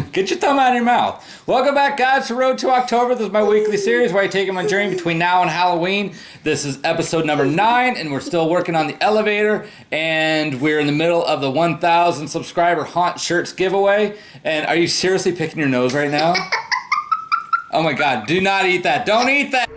Get your thumb out of your mouth. Welcome back, guys, to Road to October. This is my weekly series where I take my journey between now and Halloween. This is episode number 9, and we're still working on the elevator, and we're in the middle of the 1,000 subscriber Haunt Shirts giveaway. And are you seriously picking your nose right now? Oh my God, do not eat that. Don't eat that.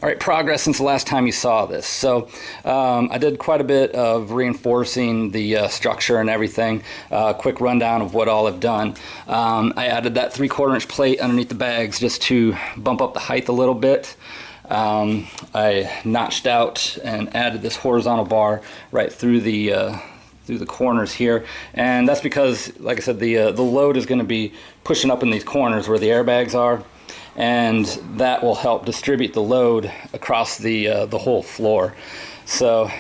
All right, progress since the last time you saw this. So I did quite a bit of reinforcing the structure and everything. Quick rundown of what all I've done. I added that 3/4 inch plate underneath the bags just to bump up the height a little bit. I notched out and added this horizontal bar right through the corners here, and that's because, like I said, the load is going to be pushing up in these corners where the airbags are, and that will help distribute the load across the whole floor. So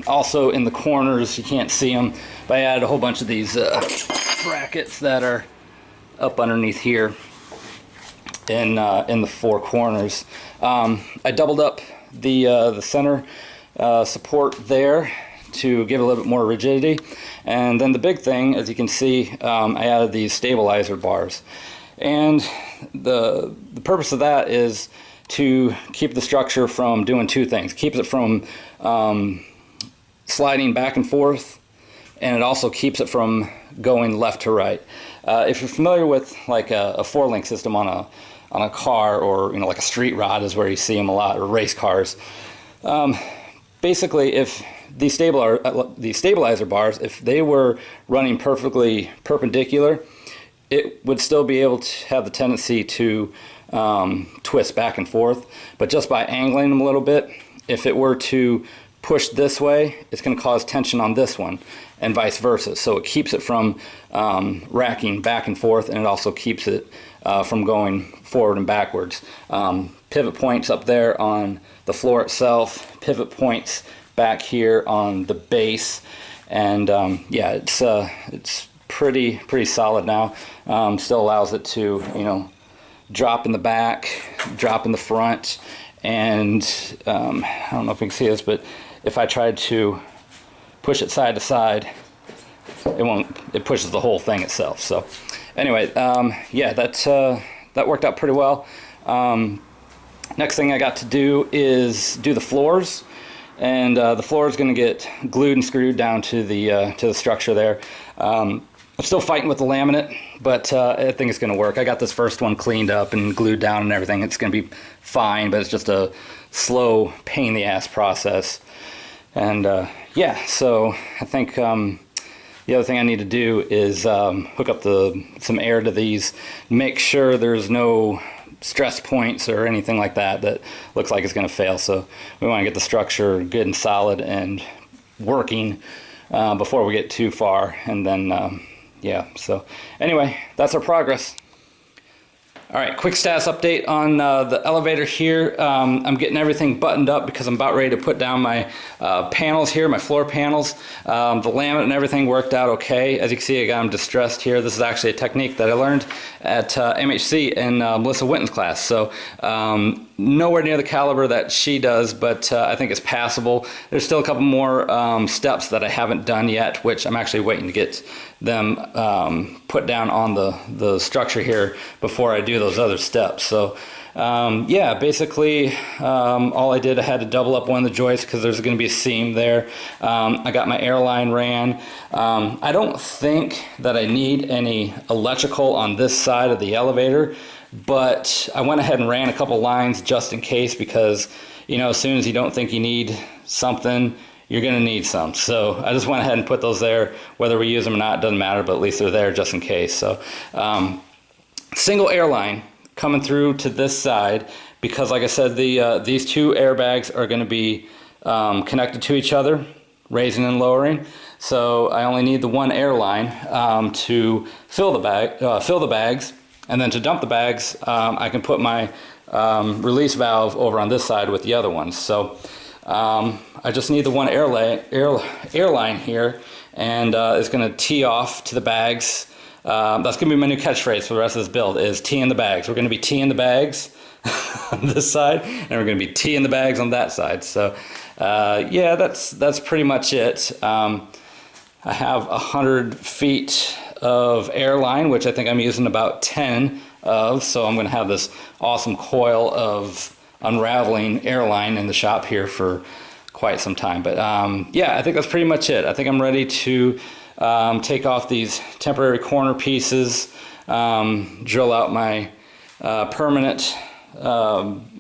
also in the corners, you can't see them, but I added a whole bunch of these brackets that are up underneath here in the 4 corners. I doubled up the center support there to give a little bit more rigidity, and then the big thing, as you can see, I added these stabilizer bars. And the purpose of that is to keep the structure from doing 2 things. Keeps it from sliding back and forth, and it also keeps it from going left to right. If you're familiar with like a 4-link system on a car, or like a street rod is where you see them a lot, or race cars. Basically, if these stabilizer bars, if they were running perfectly perpendicular, it would still be able to have the tendency to twist back and forth, but just by angling them a little bit, if it were to push this way, it's going to cause tension on this one, and vice versa. So it keeps it from racking back and forth, and it also keeps it from going forward and backwards. Pivot points up there on the floor itself, pivot points back here on the base, and yeah, it's pretty solid now. Still allows it to, drop in the back, drop in the front, and I don't know if you can see this, but if I tried to push it side to side, it won't. It pushes the whole thing itself. So anyway, yeah, that worked out pretty well. Next thing I got to do is do the floors. And the floor is going to get glued and screwed down to the structure there. I'm still fighting with the laminate, but I think it's going to work. I got this first one cleaned up and glued down and everything. It's going to be fine, but it's just a slow, pain in the ass process. And yeah, so I think the other thing I need to do is hook up some air to these, make sure there's no stress points or anything like that looks like it's going to fail. So we want to get the structure good and solid and working before we get too far, and then yeah, so anyway, that's our progress. All right, quick status update on the elevator here. I'm getting everything buttoned up because I'm about ready to put down my panels here, my floor panels. The laminate and everything worked out okay. As you can see, I got them distressed here. This is actually a technique that I learned at MHC in Melissa Winton's class. So nowhere near the caliber that she does, but I think it's passable. There's still a couple more steps that I haven't done yet, which I'm actually waiting to get them put down on the structure here before I do those other steps. So yeah, basically all I did, I had to double up one of the joists because there's going to be a seam there. I got my airline ran. I don't think that I need any electrical on this side of the elevator, but I went ahead and ran a couple lines just in case, because as soon as you don't think you need something, you're going to need some. So I just went ahead and put those there. Whether we use them or not, doesn't matter, but at least they're there just in case. So single airline coming through to this side, because like I said, these 2 airbags are going to be connected to each other, raising and lowering. So I only need the 1 airline to fill the bags, and then to dump the bags, I can put my release valve over on this side with the other ones. So I just need the one airline here, and it's going to tee off to the bags. That's going to be my new catchphrase for the rest of this build, is tee in the bags. We're going to be teeing the bags on this side, and we're going to be teeing the bags on that side. So yeah, that's pretty much it. I have 100 feet of airline, which I think I'm using about 10 of, so I'm going to have this awesome coil of unraveling airline in the shop here for quite some time. But yeah, I think that's pretty much it. I think I'm ready to take off these temporary corner pieces, drill out my permanent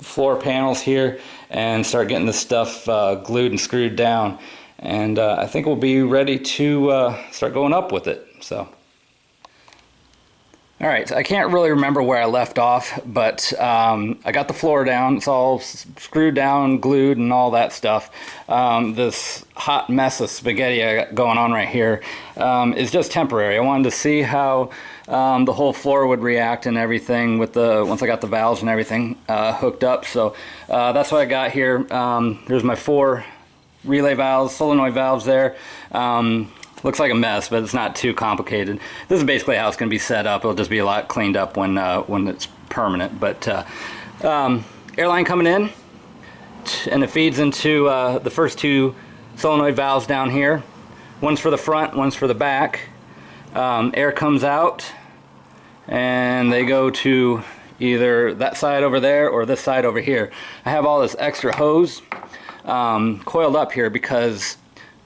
floor panels here, and start getting this stuff glued and screwed down. And I think we'll be ready to start going up with it. So. Alright, so I can't really remember where I left off, but I got the floor down. It's all screwed down, glued, and all that stuff. This hot mess of spaghetti I got going on right here is just temporary. I wanted to see how the whole floor would react and everything with once I got the valves and everything hooked up. So that's what I got here. Here's my 4 relay valves, solenoid valves there. Looks like a mess, but it's not too complicated. This is basically how it's going to be set up. It'll just be a lot cleaned up when it's permanent. But airline coming in, and it feeds into the first 2 solenoid valves down here. One's for the front, one's for the back. Air comes out, and they go to either that side over there or this side over here. I have all this extra hose coiled up here because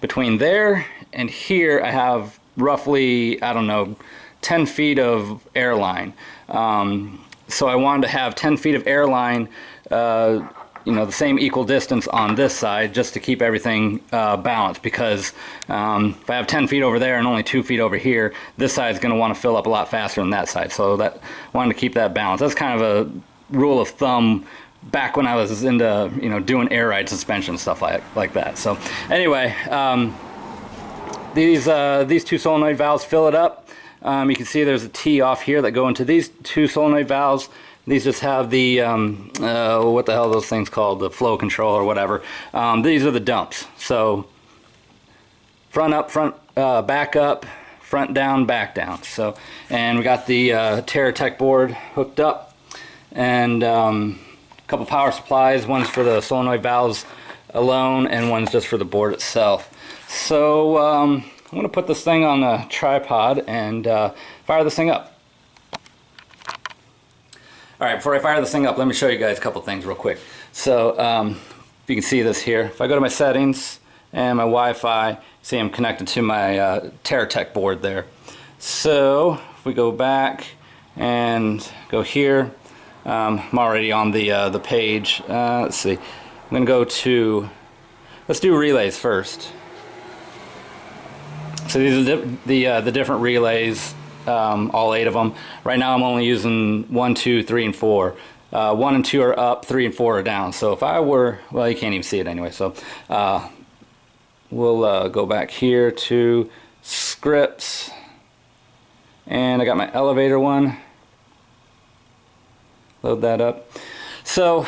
between there and here I have roughly, I don't know, 10 feet of airline. So I wanted to have 10 feet of airline, you know, the same equal distance on this side, just to keep everything balanced, because if I have 10 feet over there and only 2 feet over here, this side is going to want to fill up a lot faster than that side. So that wanted to keep that balance. That's kind of a rule of thumb back when I was into, you know, doing air ride suspension, stuff like that. So anyway, these 2 solenoid valves fill it up. You can see there's a tee off here that go into these 2 solenoid valves. These just have the what the hell are those things called, the flow control or whatever. These are the dumps. So front up, back up, front down, back down. So, and we got the TerraTech board hooked up, and a couple power supplies. One's for the solenoid valves alone, and one's just for the board itself. So I'm going to put this thing on a tripod and fire this thing up. Alright, before I fire this thing up, let me show you guys a couple things real quick. So if you can see this here, if I go to my settings and my Wi-Fi, see I'm connected to my TerraTech board there. So if we go back and go here, I'm already on the page. Let's see, I'm going to go to, let's do relays first. So these are the different relays, all 8 of them. Right now I'm only using 1, 2, 3, and 4. 1 and 2 are up, 3 and 4 are down. So if I were, well, you can't even see it anyway. So we'll go back here to scripts, and I got my elevator one. Load that up. So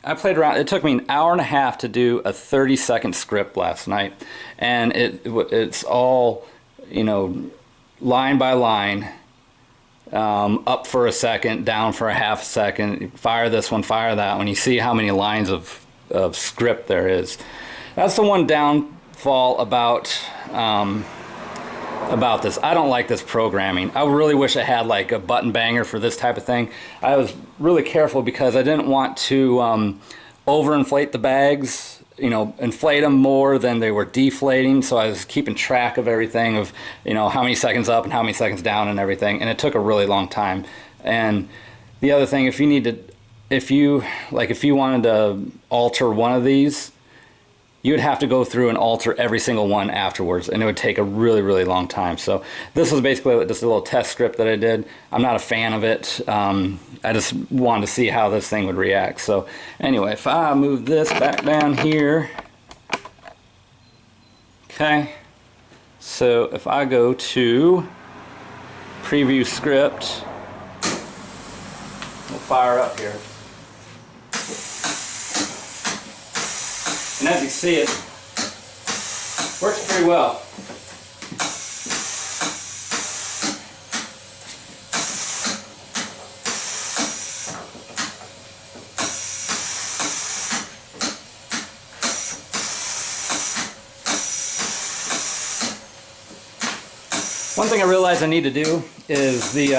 I played around. It took me an hour and a half to do a 30-second script last night, and it's all, you know, line by line, up for a second, down for a half a second, fire this one, fire that one. You see how many lines of script there is. That's the one downfall about this. I don't like this programming. I really wish I had like a button banger for this type of thing. I was really careful because I didn't want to overinflate the bags, you know, inflate them more than they were deflating. So I was keeping track of everything, of, you know, how many seconds up and how many seconds down and everything, and it took a really long time. And the other thing, if you wanted to alter one of these, you would have to go through and alter every single one afterwards, and it would take a really, really long time. So this was basically just a little test script that I did. I'm not a fan of it. I just wanted to see how this thing would react. So anyway, if I move this back down here, okay, so if I go to preview script, we'll fire up here. And as you see, it works pretty well. One thing I realized I need to do is the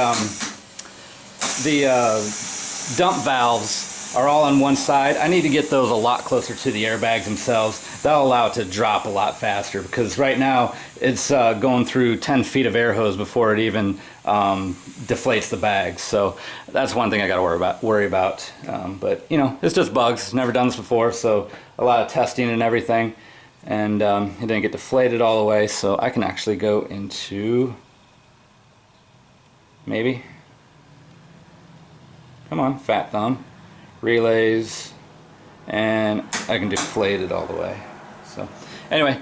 dump valves are all on one side. I need to get those a lot closer to the airbags themselves. That'll allow it to drop a lot faster, because right now it's going through 10 feet of air hose before it even deflates the bags. So that's one thing I got to worry about. But you know, it's just bugs. Never done this before, so a lot of testing and everything. And it didn't get deflated all the way, so I can actually go into, maybe, come on, fat thumb, relays, and I can deflate it all the way. So anyway,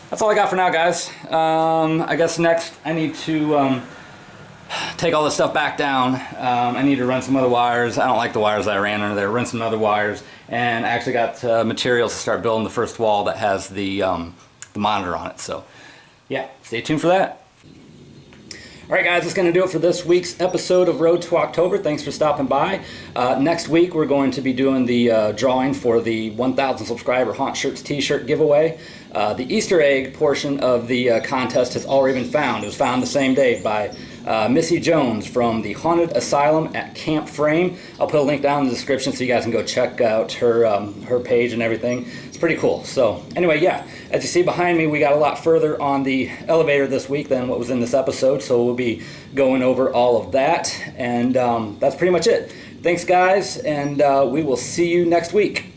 that's all I got for now, guys. I guess next I need to take all this stuff back down. I need to run some other wires. I don't like the wires that I ran under there. Run some other wires, and I actually got materials to start building the first wall that has the monitor on it. So yeah, stay tuned for that. All right, guys, that's going to do it for this week's episode of Road to October. Thanks for stopping by. Next week, we're going to be doing the drawing for the 1,000 subscriber Haunt Shirts t-shirt giveaway. The Easter egg portion of the contest has already been found. It was found the same day by Missy Jones from the Haunted Asylum at Camp Frame. I'll put a link down in the description so you guys can go check out her page and everything. It's pretty cool. So anyway, yeah, as you see behind me, we got a lot further on the elevator this week than what was in this episode, so we'll be going over all of that, and that's pretty much it. Thanks, guys, and we will see you next week.